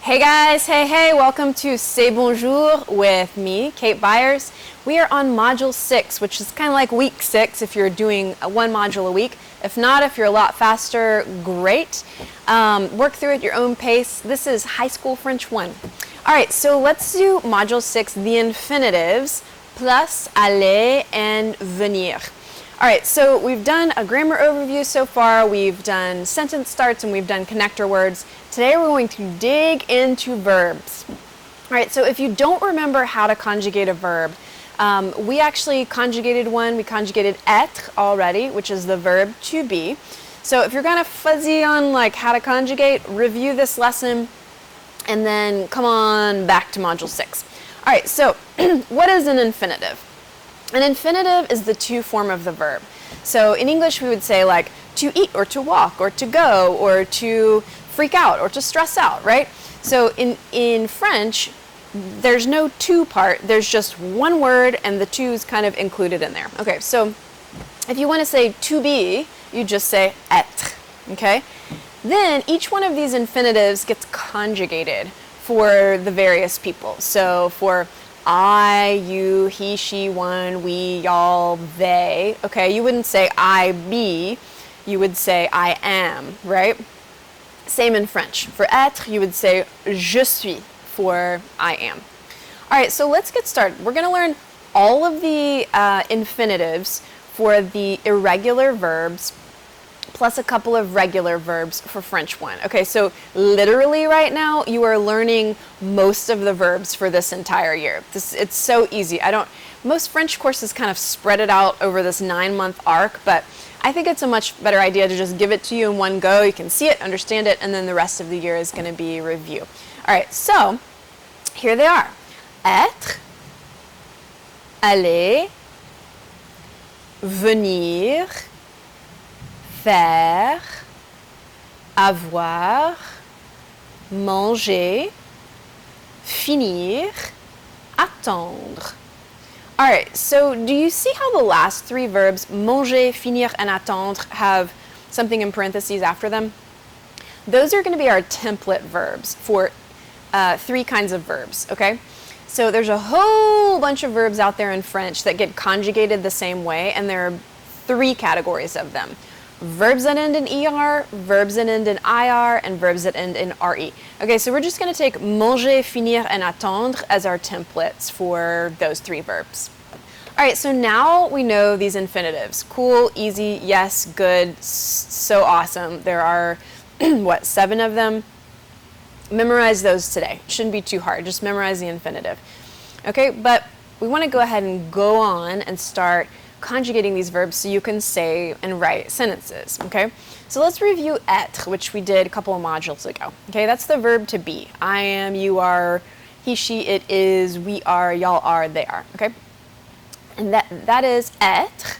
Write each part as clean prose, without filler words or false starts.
Hey guys, hey, welcome to Say Bonjour with me, Kate Byers. We are on Module 6, which is kind of like week 6 if you're doing one module a week. If not, if you're a lot faster, great. Work through at your own pace. This is High School French 1. Alright, so let's do Module 6, the infinitives, plus aller and venir. Alright, so we've done a grammar overview so far, we've done sentence starts, and we've done connector words. Today we're going to dig into verbs. Alright, so if you don't remember how to conjugate a verb, we actually conjugated one. We conjugated être already, which is the verb to be. So if you're kind of fuzzy on like how to conjugate, review this lesson and then come on back to Module 6. Alright, so what is an infinitive? An infinitive is the to form of the verb. So in English we would say like to eat or to walk or to go or to freak out or to stress out, right? So in French, there's no to part, there's just one word and the to is kind of included in there. Okay, so if you want to say to be, you just say être, okay? Then each one of these infinitives gets conjugated for the various people. So for I, you, he, she, one, we, y'all, they. Okay, you wouldn't say I be, you would say I am, right? Same in French. For être, you would say je suis for I am. Alright, so let's get started. We're going to learn all of the infinitives for the irregular verbs plus a couple of regular verbs for French 1. Okay, so literally right now you are learning most of the verbs for this entire year. It's so easy. Most French courses kind of spread it out over this 9-month arc, but I think it's a much better idea to just give it to you in one go. You can see it, understand it, and then the rest of the year is going to be review. Alright, so here they are. Être, aller, venir, faire, avoir, manger, finir, attendre. Alright, so do you see how the last three verbs, manger, finir, and attendre, have something in parentheses after them? Those are going to be our template verbs for three kinds of verbs, okay? So there's a whole bunch of verbs out there in French that get conjugated the same way, and there are three categories of them. Verbs that end in ER, verbs that end in IR, and verbs that end in RE. Okay, so we're just going to take manger, finir, and attendre as our templates for those three verbs. Alright, so now we know these infinitives. Cool, easy, yes, good, so awesome. There are, 7 of them? Memorize those today. Shouldn't be too hard, just memorize the infinitive. Okay, but we want to go ahead and go on and start conjugating these verbs so you can say and write sentences, okay? So let's review être, which we did a couple of modules ago, okay? That's the verb to be. I am, you are, he, she, it is, we are, y'all are, they are, okay? And that is être,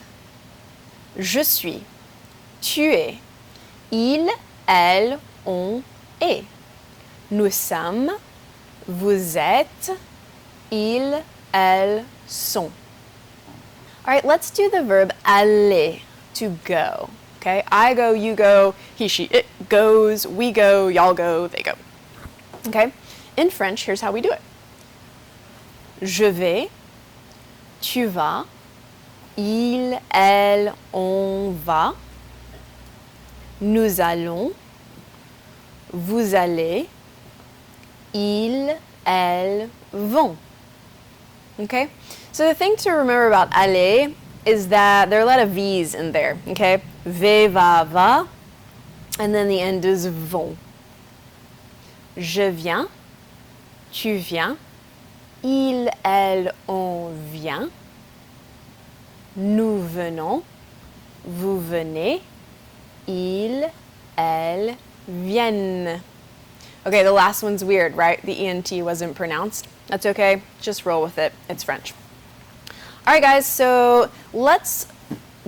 je suis, tu es, il, elle, on est. Nous sommes, vous êtes, ils, elles sont. Alright, let's do the verb aller, to go. Okay, I go, you go, he, she, it goes, we go, y'all go, they go. Okay, in French, here's how we do it. Je vais, tu vas, il, elle, on va, nous allons, vous allez, ils, elles vont. Okay? So the thing to remember about aller is that there are a lot of V's in there, okay? V, va, va, and then the end is vont. Je viens, tu viens, il, elle, on vient, nous venons, vous venez, ils, elles viennent. Okay, the last one's weird, right? The ENT wasn't pronounced. That's okay, just roll with it. It's French. Alright guys, so let's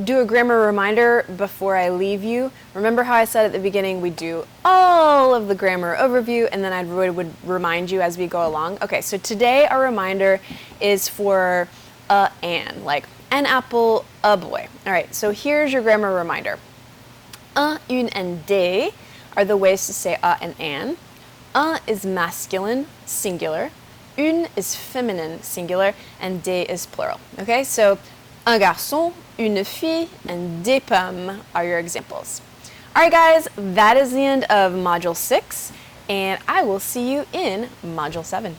do a grammar reminder before I leave you. Remember how I said at the beginning we do all of the grammar overview and then I would remind you as we go along? Okay, so today our reminder is for an, like an apple, a boy. Alright, so here's your grammar reminder. Un, une, and des are the ways to say and an. Un is masculine, singular. Une is feminine, singular. And des is plural. Okay, so un garçon, une fille, and des pommes are your examples. All right, guys, that is the end of Module 6, and I will see you in Module 7.